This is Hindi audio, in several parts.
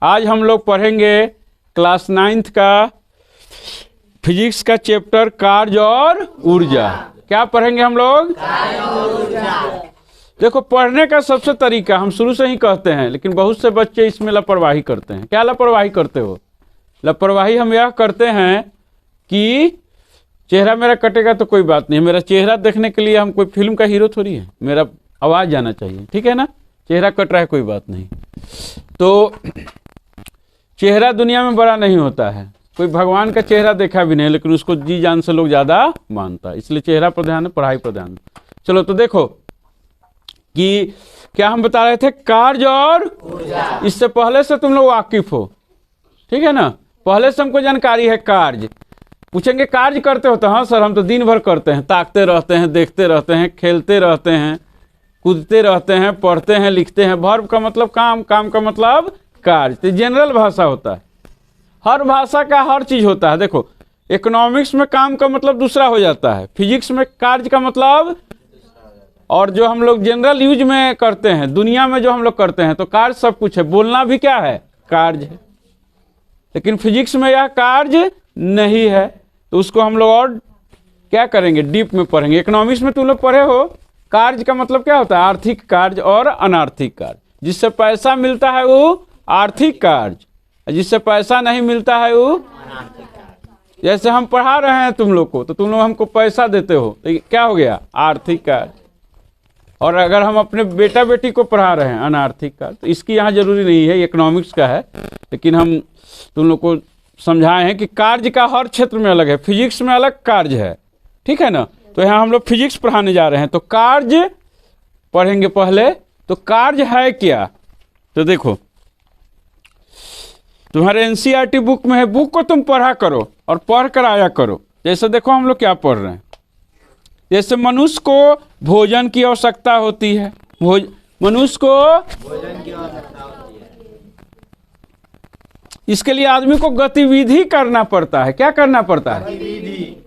आज हम लोग पढ़ेंगे क्लास 9th का फिजिक्स का चैप्टर कार्य और ऊर्जा। क्या पढ़ेंगे हम लोग? कार्य और ऊर्जा। देखो, पढ़ने का सबसे तरीका हम शुरू से ही कहते हैं, लेकिन बहुत से बच्चे इसमें लापरवाही करते हैं। क्या लापरवाही करते हो? लापरवाही हम यह करते हैं कि चेहरा मेरा कटेगा तो कोई बात नहीं, मेरा चेहरा देखने के लिए हम कोई फिल्म का हीरो थोड़ी है, मेरा आवाज जाना चाहिए, ठीक है ना। चेहरा कट रहा है कोई बात नहीं। तो चेहरा दुनिया में बड़ा नहीं होता है, कोई भगवान का चेहरा देखा भी नहीं, लेकिन उसको जी जान से लोग ज्यादा मानता है। इसलिए चेहरा पर ध्यान है, पढ़ाई पर ध्यान। चलो तो देखो कि क्या हम बता रहे थे, कार्य और ऊर्जा। इससे पहले से तुम लोग वाकिफ हो, ठीक है ना। पहले से हमको जानकारी है। कार्य पूछेंगे, कार्य करते हो तो हाँ सर हम तो दिन भर करते हैं, ताकते रहते हैं, देखते रहते हैं, खेलते रहते हैं, कूदते रहते हैं, पढ़ते हैं, लिखते हैं। वर्ब का मतलब काम, काम का मतलब कार्य। तो जनरल भाषा होता है, हर भाषा का हर चीज होता है। देखो, इकोनॉमिक्स में काम का मतलब दूसरा हो जाता है, फिजिक्स में कार्य का मतलब, और जो हम लोग जनरल यूज में करते हैं दुनिया में जो हम लोग करते हैं तो कार्य सब कुछ है। बोलना भी क्या है? कार्य है। लेकिन फिजिक्स में यह कार्य नहीं है, तो उसको हम लोग और क्या करेंगे, डीप में पढ़ेंगे। इकोनॉमिक्स में तुम लोग पढ़े हो, कार्य का मतलब क्या होता है? आर्थिक कार्य और अनार्थिक कार्य। जिससे पैसा मिलता है वो आर्थिक कार्य, जिससे पैसा नहीं मिलता है वो अनार्थिक कार्य। जैसे हम पढ़ा रहे हैं तुम लोग को, तो तुम लोग हमको पैसा देते हो, तो क्या हो गया? आर्थिक कार्य। और अगर हम अपने बेटा बेटी को पढ़ा रहे हैं, अनार्थिक कार्य। तो इसकी यहाँ जरूरी नहीं है, इकोनॉमिक्स का है, लेकिन हम तुम लोग को समझाए हैं कि कार्य का हर क्षेत्र में अलग है। फिजिक्स में अलग कार्य है, ठीक है ना। तो यहाँ हम लोग फिजिक्स पढ़ाने जा रहे हैं, तो कार्य पढ़ेंगे पहले। तो कार्य है क्या? तो देखो, तुम्हारे एनसीईआरटी बुक में है, बुक को तुम पढ़ा करो और पढ़ कर आया करो। जैसे देखो हम लोग क्या पढ़ रहे हैं, जैसे मनुष्य को भोजन की आवश्यकता होती है, मनुष्य को भोजन की आवश्यकता होती है। इसके लिए आदमी को गतिविधि करना पड़ता है। क्या करना पड़ता है? गतिविधि।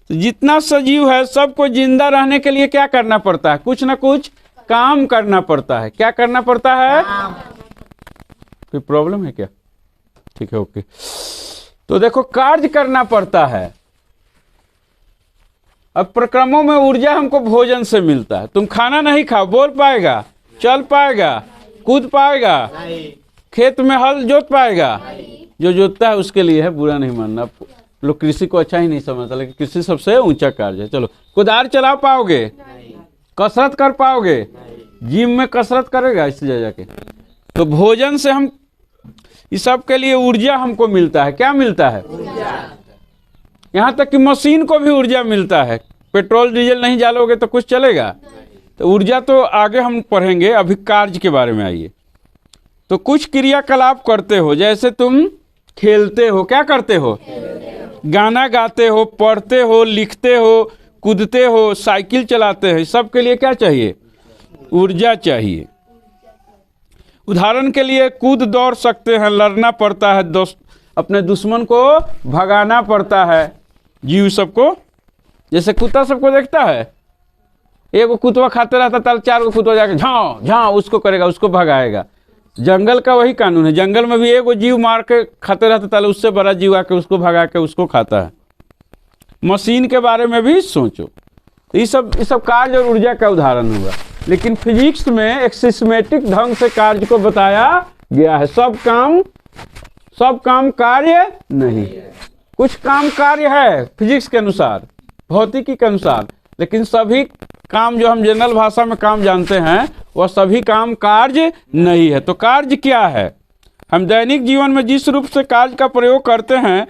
तो जितना सजीव है सबको जिंदा रहने के लिए क्या करना पड़ता है? कुछ ना कुछ काम करना पड़ता है। क्या करना पड़ता है? कोई प्रॉब्लम है क्या? ठीक है, ओके। तो देखो, कार्य करना पड़ता है। अब प्रक्रमों में ऊर्जा हमको भोजन से मिलता है। तुम खाना नहीं खाओ, बोल पाएगा, चल पाएगा, कूद पाएगा, खेत में हल जोत पाएगा? जो जोतता है उसके लिए है, बुरा नहीं मानना। लोग कृषि को अच्छा ही नहीं समझता, लेकिन कृषि सबसे ऊंचा कार्य है। चलो, कुदार चला पाओगे? कसरत कर पाओगे? जिम में कसरत करेगा इसलिए जाके। तो भोजन से हम इस सब के लिए ऊर्जा हमको मिलता है। क्या मिलता है? यहाँ तक कि मशीन को भी ऊर्जा मिलता है। पेट्रोल डीजल नहीं डालोगे तो कुछ चलेगा? तो ऊर्जा तो आगे हम पढ़ेंगे, अभी कार्य के बारे में आइए। तो कुछ क्रियाकलाप करते हो, जैसे तुम खेलते हो। क्या करते हो? गाना गाते हो, पढ़ते हो, लिखते हो, कूदते हो, साइकिल चलाते हो। सब के लिए क्या चाहिए? ऊर्जा चाहिए। उदाहरण के लिए कूद दौड़ सकते हैं, लड़ना पड़ता है, अपने दुश्मन को भगाना पड़ता है। जीव सबको, जैसे कुत्ता सबको देखता है, एक कुतवा खाते रहता है, 4 कुतवा जाके झाँव झाँव उसको करेगा, उसको भगाएगा। जंगल का वही कानून है। जंगल में भी एक जीव मार के खाते रहता है, उससे बड़ा जीव आके उसको भगा के उसको खाता है। मशीन के बारे में भी सोचो। ये सब कार्य और ऊर्जा का उदाहरण हुआ। लेकिन फिजिक्स में एक सिस्टेमेटिक ढंग से कार्य को बताया गया है। सब काम कार्य नहीं, कुछ काम कार्य है फिजिक्स के अनुसार, भौतिकी के अनुसार, लेकिन सभी काम जो हम जनरल भाषा में काम जानते हैं वह सभी काम कार्य नहीं है। तो कार्य क्या है? हम दैनिक जीवन में जिस रूप से कार्य का प्रयोग करते हैं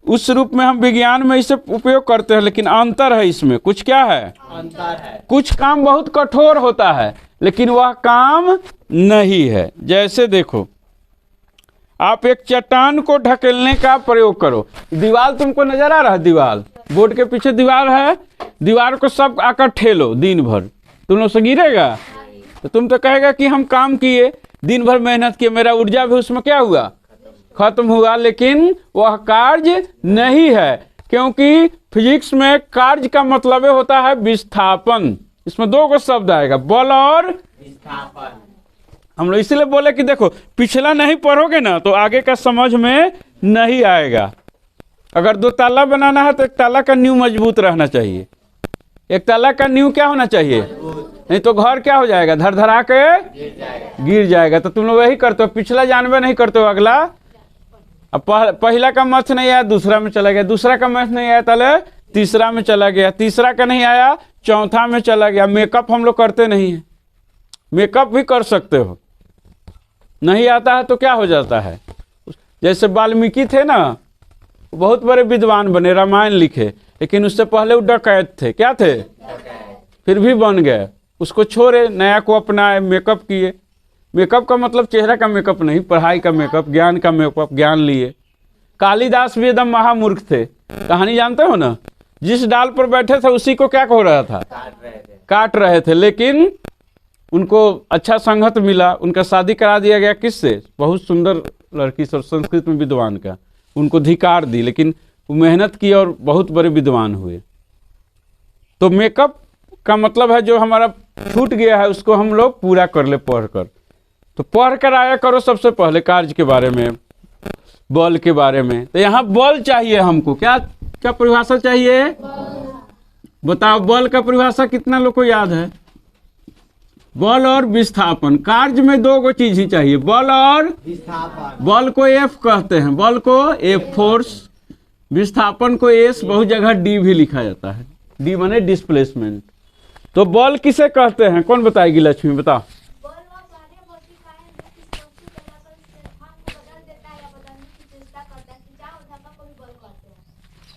उस रूप में हम विज्ञान में इसे उपयोग करते हैं, लेकिन अंतर है इसमें। कुछ क्या है? अंतर है। कुछ काम बहुत कठोर होता है, लेकिन वह काम नहीं है। जैसे देखो, आप एक चट्टान को ढकेलने का प्रयोग करो। दीवार तुमको नजर आ रहा है? दीवार, बोर्ड के पीछे दीवार है, दीवार को सब आकर ठेलो दिन भर, तुम लोग से गिरेगा? तो तुम तो कहेगा कि हम काम किए, दिन भर मेहनत किए, मेरा ऊर्जा भी उसमें क्या हुआ? खत्म हुआ। लेकिन वह कार्य नहीं है, क्योंकि फिजिक्स में कार्य का मतलब होता है विस्थापन। इसमें 2 शब्द आएगा, बल और विस्थापन। हम लोग इसीलिए बोले कि देखो पिछला नहीं पढ़ोगे ना तो आगे का समझ में नहीं आएगा। अगर 2 ताला बनाना है तो 1 ताला का नींव मजबूत रहना चाहिए। 1 ताला का नींव क्या होना चाहिए, नहीं तो घर क्या हो जाएगा, धर के गिर जाएगा। तो तुम लोग वही करते हो, पिछला जानबे नहीं करते हो, अगला अब पहला का मैथ नहीं आया दूसरा में चला गया, दूसरा का मैथ नहीं आया ताले तीसरा में चला गया, तीसरा का नहीं आया चौथा में चला गया। मेकअप हम लोग करते नहीं है, मेकअप भी कर सकते हो, नहीं आता है तो क्या हो जाता है। जैसे वाल्मीकि थे ना, बहुत बड़े विद्वान बने, रामायण लिखे, लेकिन उससे पहले वो डकैत थे। क्या थे, फिर भी बन गए। उसको छोड़े, नया को अपनाए, मेकअप किए। मेकअप का मतलब चेहरा का मेकअप नहीं, पढ़ाई का मेकअप, ज्ञान का मेकअप, ज्ञान लिए। कालिदास भी एकदम महामूर्ख थे, कहानी जानते हो ना, जिस डाल पर बैठे थे उसी को क्या हो रहा था, काट रहे थे। लेकिन उनको अच्छा संगत मिला, उनका शादी करा दिया गया किससे, बहुत सुंदर लड़की से, संस्कृत में विद्वान का, उनको धिकार दी, लेकिन वो मेहनत की और बहुत बड़े विद्वान हुए। तो मेकअप का मतलब है जो हमारा छूट गया है उसको हम लोग पूरा कर ले पढ़कर। तो पढ़ कर आया करो सबसे पहले कार्य के बारे में, बल के बारे में। तो यहाँ बल चाहिए हमको, क्या क्या परिभाषा चाहिए, बताओ। बल का परिभाषा कितना लोग को याद है, बल और विस्थापन। कार्य में 2 चीज ही चाहिए, बल और विस्थापन। बल को एफ कहते हैं, बल को एफ फोर्स, विस्थापन को एस, बहुत जगह डी भी लिखा जाता है, डी माने डिस्प्लेसमेंट। तो बल किसे कहते हैं, कौन बताएगी, लक्ष्मी बताओ।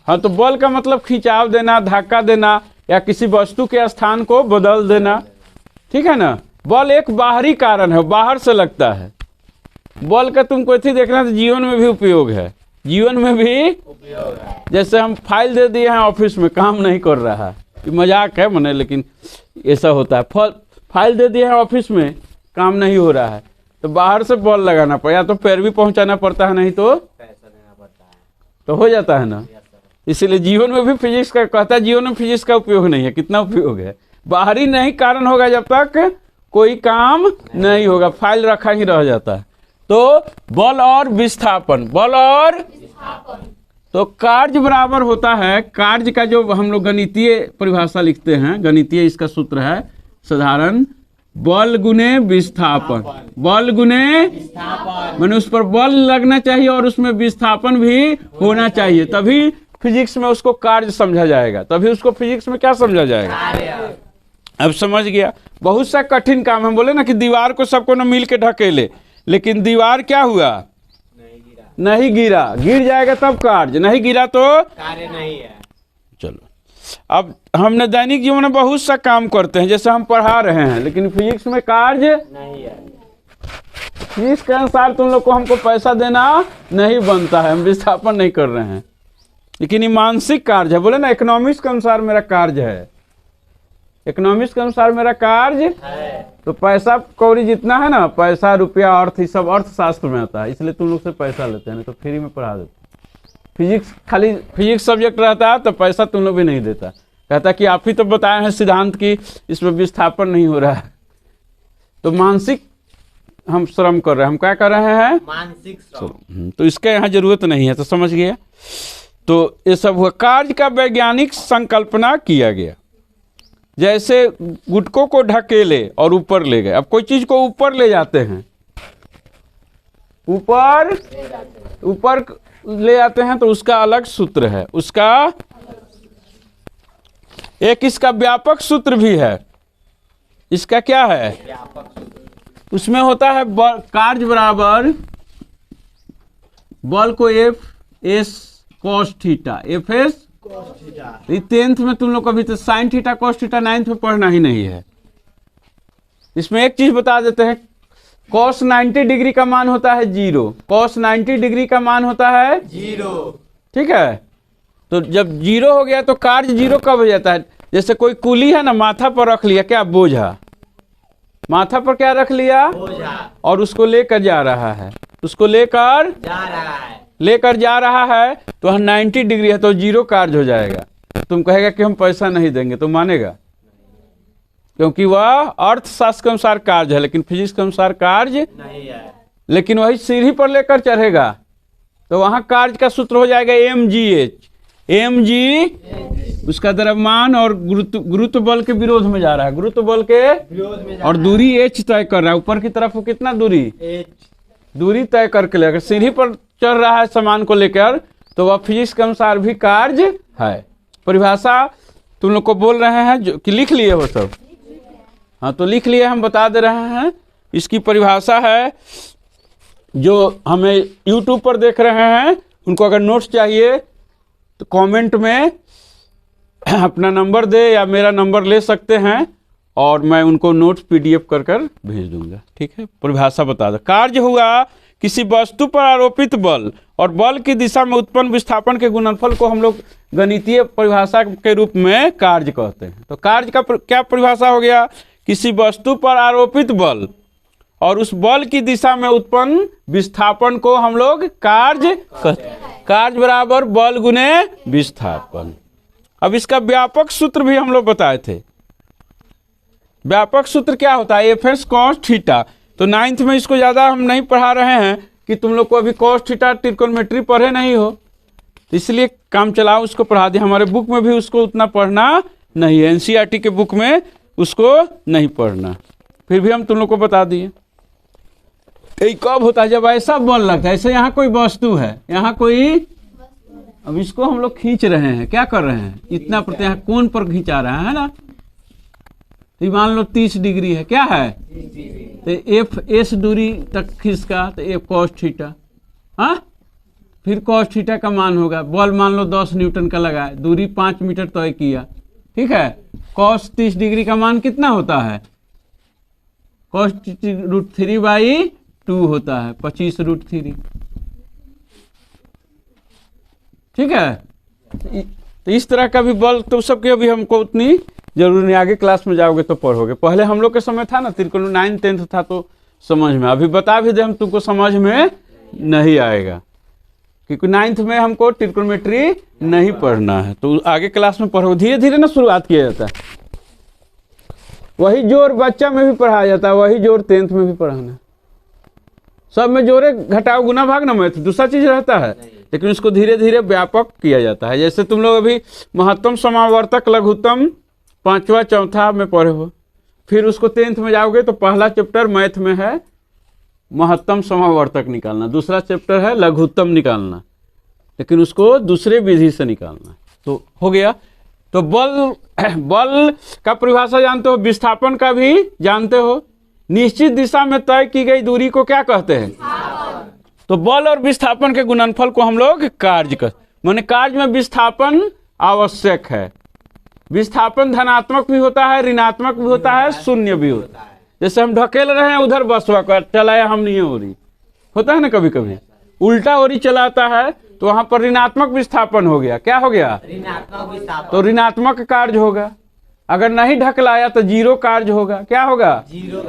हाँ, तो बल का मतलब खिंचाव देना, धक्का देना, या किसी वस्तु के स्थान को बदल देना, ठीक है ना। बल एक बाहरी कारण है, बाहर से लगता है। बल का तुमको इतनी देखना तो जीवन में भी उपयोग है, जीवन में भी उपयोग है। जैसे हम फाइल दे दिए हैं ऑफिस में, काम नहीं कर रहा है, ये मजाक है मने, लेकिन ऐसा होता है। फाइल दे दिए हैं ऑफिस में, काम नहीं हो रहा है, तो बाहर से बल लगाना पड़ा, तो पैर भी पहुंचाना पड़ता है, नहीं तो पैसा देना पड़ता है, तो हो जाता है ना। इसीलिए जीवन में भी फिजिक्स का कहता है, जीवन में फिजिक्स का उपयोग नहीं है। कितना उपयोग है, बाहरी नहीं कारण होगा जब तक कोई काम नहीं होगा, फाइल रखा ही रह जाता है। तो बल और विस्थापन, बल और तो कार्य बराबर होता है, कार्य का जो हम लोग गणितीय परिभाषा लिखते हैं, गणितीय इसका सूत्र है साधारण, बल गुने विस्थापन। बल गुने माने उस पर बल लगना चाहिए और उसमें विस्थापन भी होना चाहिए, तभी फिजिक्स में उसको कार्य समझा जाएगा, तभी उसको फिजिक्स में क्या समझा जाएगा। अब समझ गया। बहुत सा कठिन काम, हम बोले ना कि दीवार को सबको न मिल के ढकेले, लेकिन दीवार क्या हुआ, नहीं गिरा, गिर जाएगा तब कार्य, नहीं गिरा तो कार्य नहीं है। चलो, अब हमने दैनिक जीवन में बहुत सा काम करते हैं, जैसे हम पढ़ा रहे हैं, लेकिन फिजिक्स में कार्य नहीं है। फिजिक्स के अनुसार तुम लोग को हमको पैसा देना नहीं बनता है, हम विस्थापन नहीं कर रहे हैं, लेकिन ये मानसिक कार्य है। बोले ना इकोनॉमिक्स के अनुसार मेरा कार्य है, इकोनॉमिक्स के अनुसार मेरा कार्य है। तो पैसा कौड़ी जितना है ना, पैसा रुपया अर्थ, ये सब अर्थशास्त्र में आता है, इसलिए तुम लोग से पैसा लेते हैं, तो फ्री में पढ़ा देते। फिजिक्स खाली फिजिक्स सब्जेक्ट रहता है तो पैसा तुम लोग भी नहीं देता, कहता कि आप ही तो बताए हैं सिद्धांत की इसमें विस्थापन नहीं हो रहा है। तो मानसिक हम श्रम कर रहे हैं, हम क्या कर रहे हैं, मानसिक श्रम। तो इसका यहाँ जरूरत नहीं है, तो समझ गया। तो ये सब हुआ, कार्य का वैज्ञानिक संकल्पना किया गया। जैसे गुटकों को ढकेले और ऊपर ले गए, अब कोई चीज को ऊपर ले जाते हैं, ऊपर ले जाते हैं, तो उसका अलग सूत्र है, उसका एक इसका व्यापक सूत्र भी है। इसका क्या है, उसमें होता है कार्य बराबर बल को F S cos theta, F S 10th में तुम लोग कभी तो sine theta cos theta 9th में पढ़ना ही नहीं है। इसमें एक चीज बता देते हैं, कॉस 90 डिग्री का मान होता है 0, कॉस 90 डिग्री का मान होता है 0, ठीक है। तो जब 0 हो गया तो कार्य 0 कब हो जाता है, जैसे कोई कुली है ना, माथा पर रख लिया क्या, बोझा, माथा पर क्या रख लिया, बोझा, और उसको लेकर जा रहा है, उसको लेकर जा रहा है, तो 90 डिग्री है तो 0 कार्य हो जाएगा। तुम कहेगा कि हम पैसा नहीं देंगे, तो मानेगा, क्योंकि वह अर्थशास्त्र के अनुसार कार्य है, लेकिन फिजिक्स के अनुसार कार्य नहीं है। लेकिन वही सीढ़ी पर लेकर चढ़ेगा तो वहां कार्य का सूत्र हो जाएगा mg उसका द्रव्यमान और गुरुत्व बल के विरोध में जा रहा है, गुरुत्व बल के विरोध में और दूरी h तय कर रहा है। ऊपर की तरफ वो कितना दूरी तय करके लेकर सीढ़ी पर चढ़ रहा है सामान को लेकर, तो वह फिजिक्स के अनुसार भी कार्य है। परिभाषा तुम लोग को बोल रहे हैं जो कि लिख लिए हो सब? हाँ, तो लिख लिए, हम बता दे रहे हैं। इसकी परिभाषा है, जो हमें YouTube पर देख रहे हैं उनको अगर नोट्स चाहिए तो कमेंट में अपना नंबर दे या मेरा नंबर ले सकते हैं और मैं उनको नोट्स PDF कर भेज दूंगा। ठीक है, परिभाषा बता दो। कार्य हुआ किसी वस्तु पर आरोपित बल और बल की दिशा में उत्पन्न विस्थापन के गुणनफल को हम लोग गणितीय परिभाषा के रूप में कार्य कहते हैं। तो कार्य का क्या परिभाषा हो गया? किसी वस्तु पर आरोपित बल और उस बल की दिशा में उत्पन्न विस्थापन को हम लोग कार्य कहते हैं। कार्य बराबर बल गुने विस्थापन। अब इसका व्यापक सूत्र भी हम लोग बताए थे। व्यापक सूत्र क्या होता है? F cos theta. तो 9th में इसको ज़्यादा हम नहीं पढ़ा रहे हैं कि तुम लोग को अभी कॉस थीटा त्रिकोणमिति पढ़े नहीं हो, तो इसलिए काम चलाओ उसको पढ़ा दिया। हमारे बुक में भी उसको उतना पढ़ना नहीं है, NCERT के बुक में उसको नहीं पढ़ना, फिर भी हम तुम लोग को बता दिए। ये कब होता है? जब ऐसा बल लगता है, ऐसे यहाँ कोई वस्तु है, यहाँ कोई, अब इसको हम लोग खींच रहे हैं, क्या कर रहे हैं? इतना प्रति यहाँ कोण पर खींचा रहा है ना, तो मान लो 30 डिग्री है, क्या है? तो एफ एस दूरी तक खींचका तो एफ कॉस थीटा, हाँ, फिर कॉस थीटा का मान होगा। बल मान लो 10 न्यूटन का लगा है, दूरी 5 मीटर तय किया, ठीक है। कॉस 30 डिग्री का मान कितना होता है? कॉस √3/2 होता है, 25√3, ठीक है। तो इस तरह का भी बल तो सबके अभी हमको उतनी जरूरी नहीं, आगे क्लास में जाओगे तो पढ़ोगे। पहले हम लोग के समय था ना, त्रिकोण 9th 10th था तो समझ में, अभी बता भी दे हम तुमको समझ में नहीं आएगा, क्योंकि 9th में हमको त्रिकोणमिति नहीं पढ़ना है, तो आगे क्लास में पढ़ोगे। धीरे धीरे ना शुरुआत किया जाता है, वही जोर बच्चा में भी पढ़ाया जाता है, वही जोर 10th में भी पढ़ाना है। सब में जोरे घटाओ गुना भाग ना मैथ दूसरा चीज रहता है, लेकिन उसको धीरे धीरे व्यापक किया जाता है। जैसे तुम लोग अभी महत्तम समावर्तक लघुत्तम 5वां 4था में पढ़े हो, फिर उसको 10th में जाओगे तो पहला चैप्टर मैथ में है महत्तम समावर्तक निकालना, दूसरा चैप्टर है लघुत्तम निकालना, लेकिन उसको दूसरे विधि से निकालना। तो हो गया। तो बल का परिभाषा जानते हो, विस्थापन का भी जानते हो। निश्चित दिशा में तय की गई दूरी को क्या कहते हैं? तो बल और विस्थापन के गुणनफल को हम लोग कार्य कहते हैं। माने कार्य में विस्थापन आवश्यक है। विस्थापन धनात्मक भी होता है, ऋणात्मक भी होता है, शून्य भी होता है। जैसे हम ढकेल रहे हैं उधर बसवा कर चलाया हम नहीं हो रही, होता है ना कभी कभी, उल्टा ओरी चलाता है तो वहां पर ऋणात्मक विस्थापन हो गया। क्या हो गया? ऋणात्मक विस्थापन। तो ऋणात्मक कार्य होगा। अगर नहीं ढकलाया तो जीरो कार्य होगा। क्या होगा? जीरो।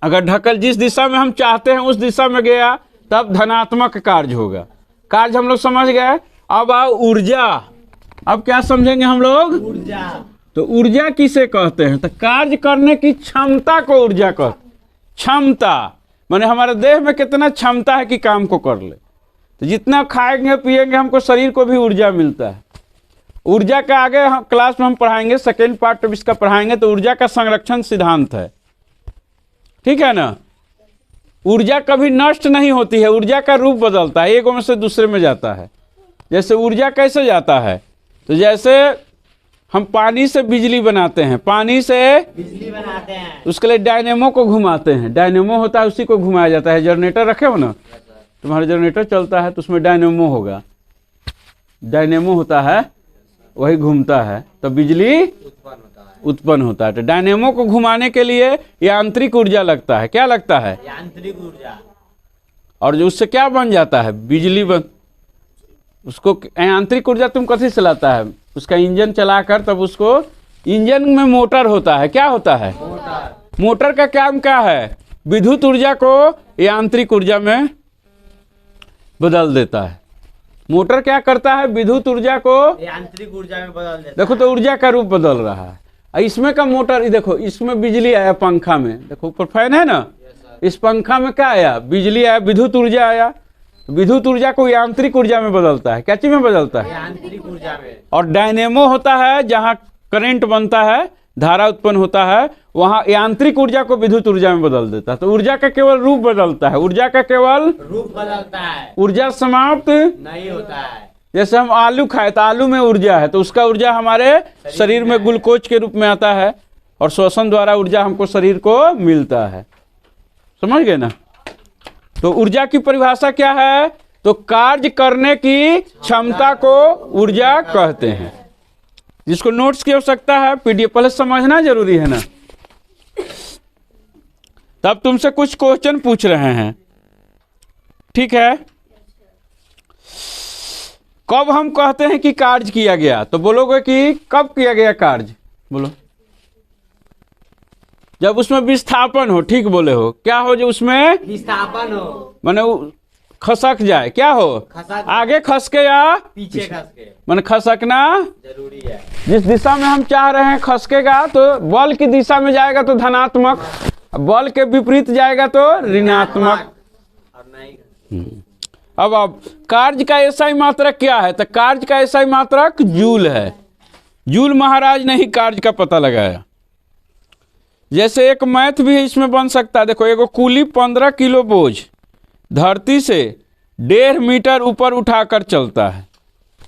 अगर ढकल जिस दिशा में हम चाहते हैं उस दिशा में गया तब धनात्मक कार्य होगा। कार्य हम लोग समझ गए। अब आओ ऊर्जा। अब क्या समझेंगे हम लोग? ऊर्जा। तो ऊर्जा किसे कहते हैं? तो कार्य करने की क्षमता को ऊर्जा कहते हैं। क्षमता माने हमारे देह में कितना क्षमता है कि काम को कर ले। तो जितना खाएंगे पिएंगे हमको शरीर को भी ऊर्जा मिलता है। ऊर्जा का आगे हम क्लास में हम पढ़ाएंगे, सेकेंड पार्ट में इसका पढ़ाएंगे। तो ऊर्जा का संरक्षण सिद्धांत है, ठीक है ना। ऊर्जा कभी नष्ट नहीं होती है, ऊर्जा का रूप बदलता है, एक में से दूसरे में जाता है। जैसे ऊर्जा कैसे जाता है? तो जैसे हम पानी से बिजली बनाते हैं, पानी से बिजली बनाते हैं, उसके लिए डायनेमो को घुमाते हैं। डायनेमो होता है, उसी को घुमाया जाता है। जनरेटर रखे हो ना, तुम्हारा जनरेटर चलता है तो उसमें डायनेमो होगा, डायनेमो होता है, वही घूमता है तो बिजली उत्पन्न होता है। तो डायनेमो को घुमाने के लिए यांत्रिक ऊर्जा लगता है। क्या लगता है? यांत्रिक ऊर्जा। और जो उससे क्या बन जाता है? बिजली बन। उसको यांत्रिक ऊर्जा तुम कैसे चलाता है? उसका इंजन चलाकर, तब उसको इंजन में मोटर होता है। क्या होता है? मोटर का काम क्या है? विद्युत ऊर्जा को यांत्रिक ऊर्जा में बदल देता है। मोटर क्या करता है? विद्युत ऊर्जा को यांत्रिक ऊर्जा में बदल देता है। देखो तो ऊर्जा का रूप बदल रहा है। इसमें का मोटर देखो, इसमें बिजली आया पंखा में, देखो ऊपर फैन है ना, इस पंखा में क्या आया, बिजली आया, विद्युत ऊर्जा आया। विद्युत ऊर्जा को यांत्रिक ऊर्जा में बदलता है, क्या चीज में बदलता है, यांत्रिक ऊर्जा में। और डायनेमो होता है जहाँ करंट बनता है, धारा उत्पन्न होता है, वहां यांत्रिक ऊर्जा को विद्युत ऊर्जा में बदल देता है। तो ऊर्जा का केवल रूप बदलता है, ऊर्जा का केवल रूप बदलता है, ऊर्जा समाप्त नहीं होता है। जैसे हम आलू खाए तो आलू में ऊर्जा है, तो उसका ऊर्जा हमारे शरीर में ग्लूकोज के रूप में आता है, और श्वसन द्वारा ऊर्जा हमको शरीर को मिलता है। समझ गए ना। तो ऊर्जा की परिभाषा क्या है, तो कार्य करने की क्षमता को ऊर्जा कहते हैं। जिसको नोट्स की आवश्यकता है, पीडीएफ पहले समझना जरूरी है ना, तब तुमसे कुछ क्वेश्चन पूछ रहे हैं, ठीक है। कब हम कहते हैं कि कार्य किया गया, तो बोलोगे कि कब किया गया कार्य, बोलो। जब उसमें विस्थापन हो, ठीक बोले हो, क्या हो, जो उसमें विस्थापन हो, माने खसक जाए, क्या हो, खसक, आगे खसके या पीछे खस के, माने खसकना जरूरी है। जिस दिशा में हम चाह रहे हैं खसकेगा, तो बल की दिशा में जाएगा तो धनात्मक, बल के विपरीत जाएगा तो ऋणात्मक। और नहीं अब कार्य का एसआई मात्रक क्या है, तो कार्य का एसआई मात्रक जूल है। जूल महाराज ने ही कार्य का पता लगाया। जैसे एक मैथ भी इसमें बन सकता है, देखो एगो कुली 15 किलो बोझ धरती से 1.5 मीटर ऊपर उठाकर चलता है,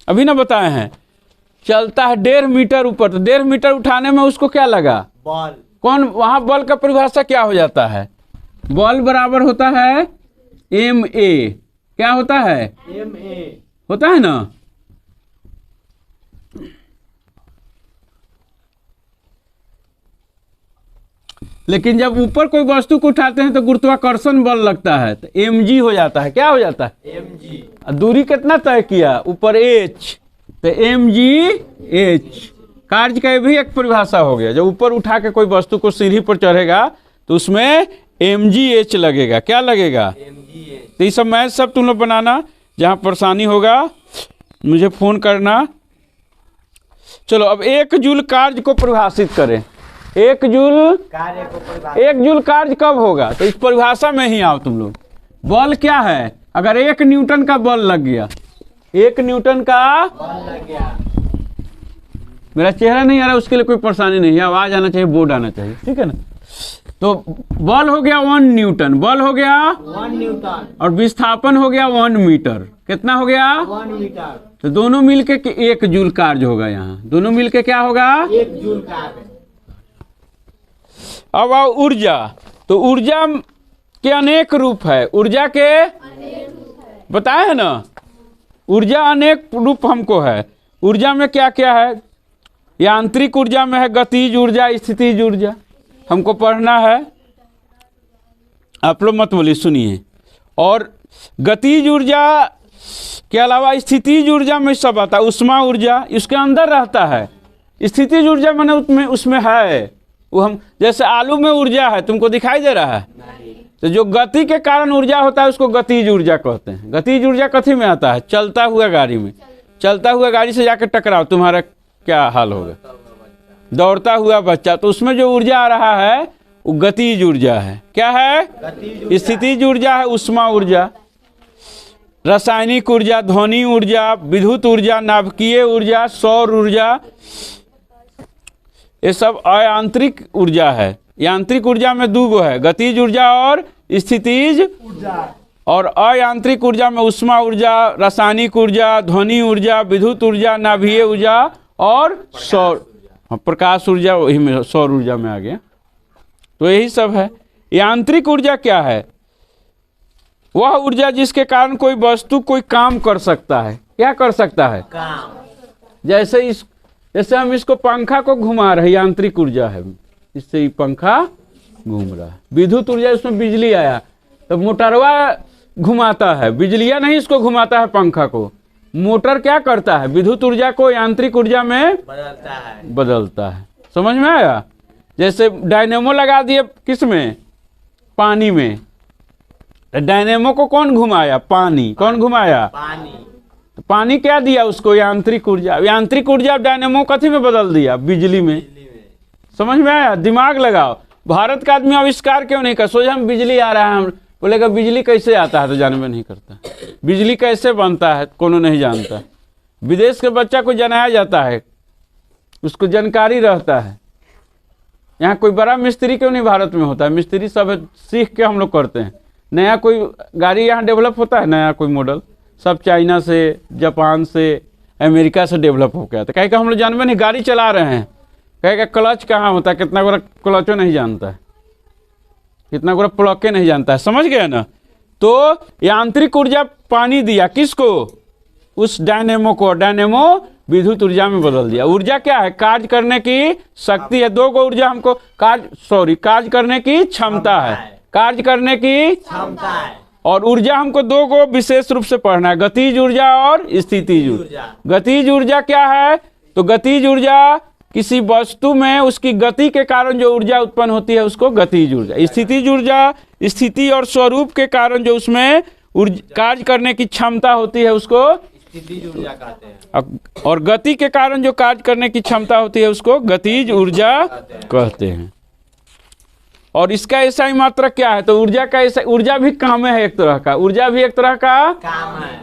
अभी ना बताए हैं, चलता है 1.5 मीटर ऊपर, तो 1.5 मीटर उठाने में उसको क्या लगा, बल। कौन, वहां बल का परिभाषा क्या हो जाता है, बल बराबर होता है ma, क्या होता है, ma होता है ना। लेकिन जब ऊपर कोई वस्तु को उठाते हैं तो गुरुत्वाकर्षण बल लगता है, तो mg हो जाता है, क्या हो जाता है, mg। दूरी कितना तय किया, ऊपर h, तो mgh। कार्य का भी एक परिभाषा हो गया, जब ऊपर उठा के कोई वस्तु को सीढ़ी पर चढ़ेगा तो उसमें mgh लगेगा, क्या लगेगा, mgh। तो ये सब मैथ सब तुम लोग बनाना, जहाँ परेशानी होगा मुझे फोन करना। चलो अब 1 जूल कार्य को परिभाषित करें। 1 जूल कार्य को परिभाषित, 1 जूल कार्य कब होगा, तो इस परिभाषा में ही आओ तुम लोग। बल क्या है, अगर 1 न्यूटन का बल लग गया, 1 न्यूटन का बल लग गया, मेरा चेहरा नहीं आ रहा, उसके लिए कोई परेशानी नहीं है, आवाज आना चाहिए, बोर्ड आना चाहिए, ठीक है ना। तो बल हो गया 1 न्यूटन, बल हो गया 1 न्यूटन, और विस्थापन हो गया 1 मीटर, कितना हो गया, 1 मीटर, तो दोनों मिलके 1 जूल कार्य होगा, यहाँ दोनों मिलके क्या होगा, 1 जूल कार्य। अब आओ ऊर्जा। तो ऊर्जा के अनेक रूप है, ऊर्जा के बताए है ना, ऊर्जा अनेक रूप हमको है। ऊर्जा में क्या क्या है, यांत्रिक ऊर्जा में है गतिज ऊर्जा, स्थितिज ऊर्जा, हमको पढ़ना है, आप लोग मत बोलिए, सुनिए। और गतिज ऊर्जा के अलावा स्थितिज ऊर्जा में सब आता है, उष्मा ऊर्जा इसके अंदर रहता है, स्थितिज ऊर्जा मैंने उसमें है, वो हम जैसे आलू में ऊर्जा है, तुमको दिखाई दे रहा है, तो जो गति के कारण ऊर्जा होता है उसको गतिज ऊर्जा कहते हैं। गतिज ऊर्जा कथी में आता है, चलता हुआ गाड़ी में, चलता हुआ गाड़ी से जाकर टकराओ, तुम्हारा क्या हाल होगा, दौड़ता हुआ बच्चा, तो उसमें जो ऊर्जा आ रहा है वो गतिज ऊर्जा है, क्या है, स्थितिज ऊर्जा है, उष्मा ऊर्जा, रासायनिक ऊर्जा, ध्वनि ऊर्जा, विद्युत ऊर्जा, नाभिकीय ऊर्जा, सौर ऊर्जा, ये सब अयांत्रिक ऊर्जा है। यांत्रिक ऊर्जा में 2 गो है, गतिज ऊर्जा और स्थितिज ऊर्जा, और अयांत्रिक ऊर्जा में उष्मा ऊर्जा, रासायनिक ऊर्जा, ध्वनि ऊर्जा, विद्युत ऊर्जा, नाभिकीय ऊर्जा और सौर, प्रकाश ऊर्जा, वही में सौर ऊर्जा में आ गया। तो यही सब है। यांत्रिक ऊर्जा क्या है, वह ऊर्जा जिसके कारण कोई वस्तु कोई काम कर सकता है, क्या कर सकता है, काम। जैसे हम इसको पंखा को घुमा रहे, यांत्रिक ऊर्जा है, इससे ही पंखा घूम रहा है। विद्युत ऊर्जा, उसमें बिजली आया तो मोटरवा घुमाता है, बिजलिया नहीं इसको घुमाता है पंखा को, मोटर क्या करता है, विद्युत ऊर्जा को यांत्रिक ऊर्जा में बदलता है। समझ में आया। जैसे डायनेमो लगा दिए किस में, पानी में, डायनेमो को कौन घुमाया, पानी, कौन घुमाया, पानी। तो पानी क्या दिया उसको, यांत्रिक ऊर्जा। यांत्रिक ऊर्जा डायनेमो कथी में बदल दिया, बिजली में। समझ में आया? दिमाग लगाओ। भारत का आदमी आविष्कार क्यों नहीं कर? सोचे हम बिजली आ रहा है, हम बोलेगा बिजली कैसे आता है तो जानबे नहीं करता। बिजली कैसे बनता है कोनो नहीं जानता। विदेश के बच्चा को जनाया जाता है, उसको जानकारी रहता है। यहाँ कोई बड़ा मिस्त्री क्यों नहीं भारत में होता है? मिस्त्री सब सीख के हम लोग करते हैं। नया कोई गाड़ी यहाँ डेवलप होता है, नया कोई मॉडल, सब चाइना से, जापान से, अमेरिका से डेवलप हो गया था। कहेगा हम लोग जानबे नहीं, गाड़ी चला रहे हैं, कहेगा क्लच कहाँ होता है, कितना गोरा क्लचो नहीं जानता है, कितना गोरा प्लग नहीं जानता है। समझ गया ना? तो यांत्रिक ऊर्जा पानी दिया किसको? उस डायनेमो को। डायनेमो विद्युत ऊर्जा में बदल दिया। ऊर्जा क्या है? कार्य करने की शक्ति है। दो को ऊर्जा हमको कार्य करने की क्षमता है, कार्य करने की क्षमता है। और ऊर्जा हमको दो को विशेष रूप से पढ़ना है, गतिज ऊर्जा और स्थितिज ऊर्जा। गतिज ऊर्जा क्या है? तो गतिज ऊर्जा किसी वस्तु में उसकी गति के कारण जो ऊर्जा उत्पन्न होती है उसको गतिज ऊर्जा। स्थितिज ऊर्जा स्थिति और स्वरूप के कारण जो उसमें कार्य करने की क्षमता होती है उसको स्थितिज ऊर्जा कहते हैं। और गति के कारण जो कार्य करने की क्षमता होती है उसको गतिज ऊर्जा कहते हैं। और इसका ऐसा ही मात्रक क्या है? तो ऊर्जा का ऐसा, ऊर्जा भी काम है एक तरह का, ऊर्जा भी एक तरह का काम है।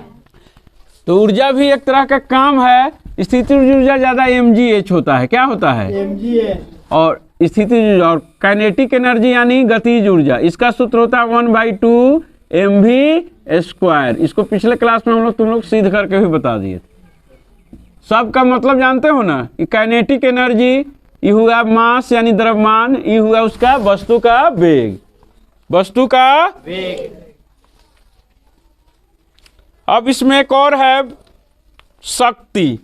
तो ऊर्जा भी एक तरह का काम है। स्थितिज ऊर्जा ज्यादा mgh होता है। क्या होता है? mgh। और स्थितिज और काइनेटिक एनर्जी यानी गतिज ऊर्जा, इसका सूत्र होता है 1/2 mv²। इसको पिछले क्लास में हम लोग तुम लोग सिद्ध करके भी बता दिए थे। सबका मतलब जानते हो ना कि काइनेटिक एनर्जी ये हुआ मास यानी द्रव्यमान, ये हुआ उसका वस्तु का वेग, वस्तु का वेग। अब इसमें एक और है शक्ति।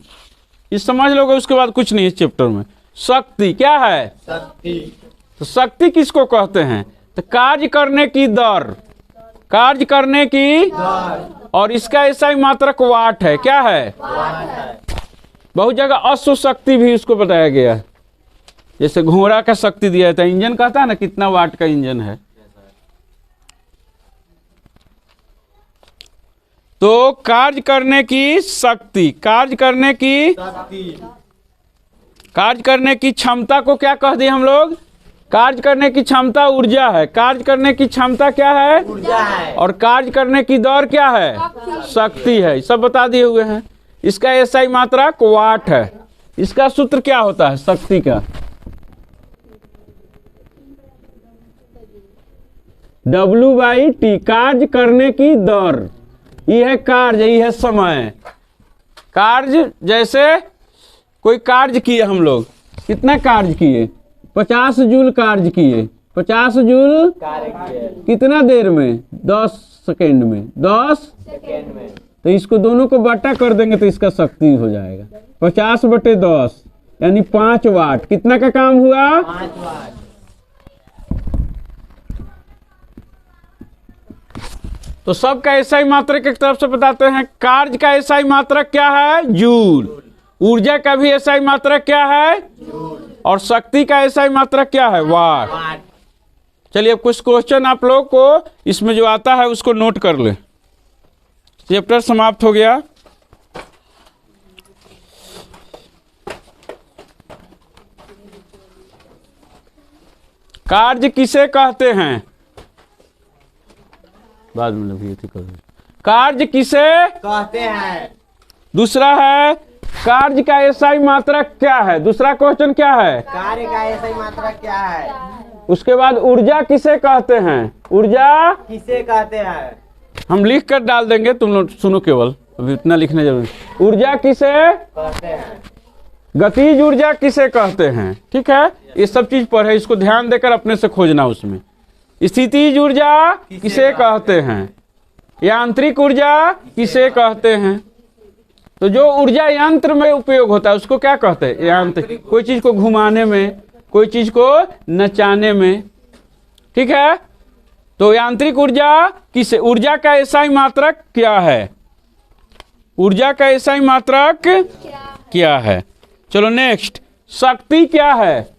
इस समझ लोगे, उसके बाद कुछ नहीं इस चैप्टर में। शक्ति क्या है? शक्ति। तो शक्ति किसको कहते हैं? तो कार्य करने की दर, कार्य करने की दर। और इसका ऐसा ही मात्रक वाट है। क्या है? वाट है। बहुत जगह अश्व शक्ति भी उसको बताया गया है। जैसे घोड़ा का शक्ति दिया जाता है, इंजन कहता है ना कितना वाट का इंजन है। तो कार्य करने की शक्ति, कार्य करने की शक्ति। कार्य करने की क्षमता को क्या कह दिए हम लोग? कार्य करने की क्षमता ऊर्जा है। कार्य करने की क्षमता क्या है? ऊर्जा है। और कार्य करने की दर क्या है? शक्ति है। सब बता दिए हुए हैं। इसका ऐसा ही मात्रक वाट है। इसका सूत्र क्या होता है शक्ति का? W/T। कार्य करने की दर, ये है कार्य, ये है समय। कार्य जैसे कोई कार्य किए हम लोग, कितना कार्य किए? 50 जूल कार्य किए। 50 जूल कार्य किए। कितना देर में? 10 सेकेंड में। 10 सेकेंड में। तो इसको दोनों को बटा कर देंगे तो इसका शक्ति हो जाएगा 50/10 यानी 5 वाट। कितना का काम हुआ? 5 वाट। तो सबका ऐसा ही मात्रक एक तरफ से बताते हैं। कार्य का ऐसा ही मात्रक क्या है? जूल। ऊर्जा का भी ऐसा ही मात्रक क्या है? जूल। और शक्ति का ऐसा ही मात्रक क्या है? वाट। वाट। चलिए अब कुछ क्वेश्चन आप लोग को इसमें जो आता है उसको नोट कर ले। चैप्टर समाप्त हो गया। कार्य किसे कहते हैं? बाद में लगी थी कभी। कार्य किसे कहते हैं? दूसरा है कार्य का ऐसा ही मात्रक क्या है? दूसरा क्वेश्चन क्या है? कार्य का ऐसा ही मात्रा क्या है? उसके बाद ऊर्जा किसे कहते हैं? ऊर्जा किसे कहते हैं? हम लिख कर डाल देंगे, तुम लोग सुनो, केवल अभी इतना लिखना जरूरी। ऊर्जा किसे कहते हैं? गतिज ऊर्जा किसे कहते हैं? ठीक है, ये सब चीज पर है, इसको ध्यान देकर अपने से खोजना। उसमें स्थितिज ऊर्जा किसे कहते हैं? यांत्रिक ऊर्जा किसे कहते हैं? तो जो ऊर्जा यंत्र में उपयोग होता है उसको क्या कहते हैं? यांत्रिक। कोई चीज को घुमाने में, कोई चीज को नचाने में। ठीक है, तो यांत्रिक ऊर्जा किसे? ऊर्जा का ऐसा ही मात्रक क्या है? ऊर्जा का ऐसा ही मात्रक क्या है? चलो नेक्स्ट, शक्ति क्या है?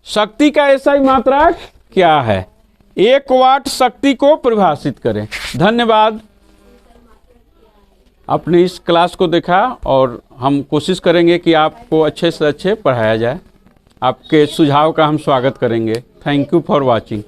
शक्ति का ऐसा ही मात्रक क्या है? 1 वाट शक्ति को परिभाषित करें। धन्यवाद। आपने इस क्लास को देखा और हम कोशिश करेंगे कि आपको अच्छे से अच्छे पढ़ाया जाए। आपके सुझाव का हम स्वागत करेंगे। Thank you for watching.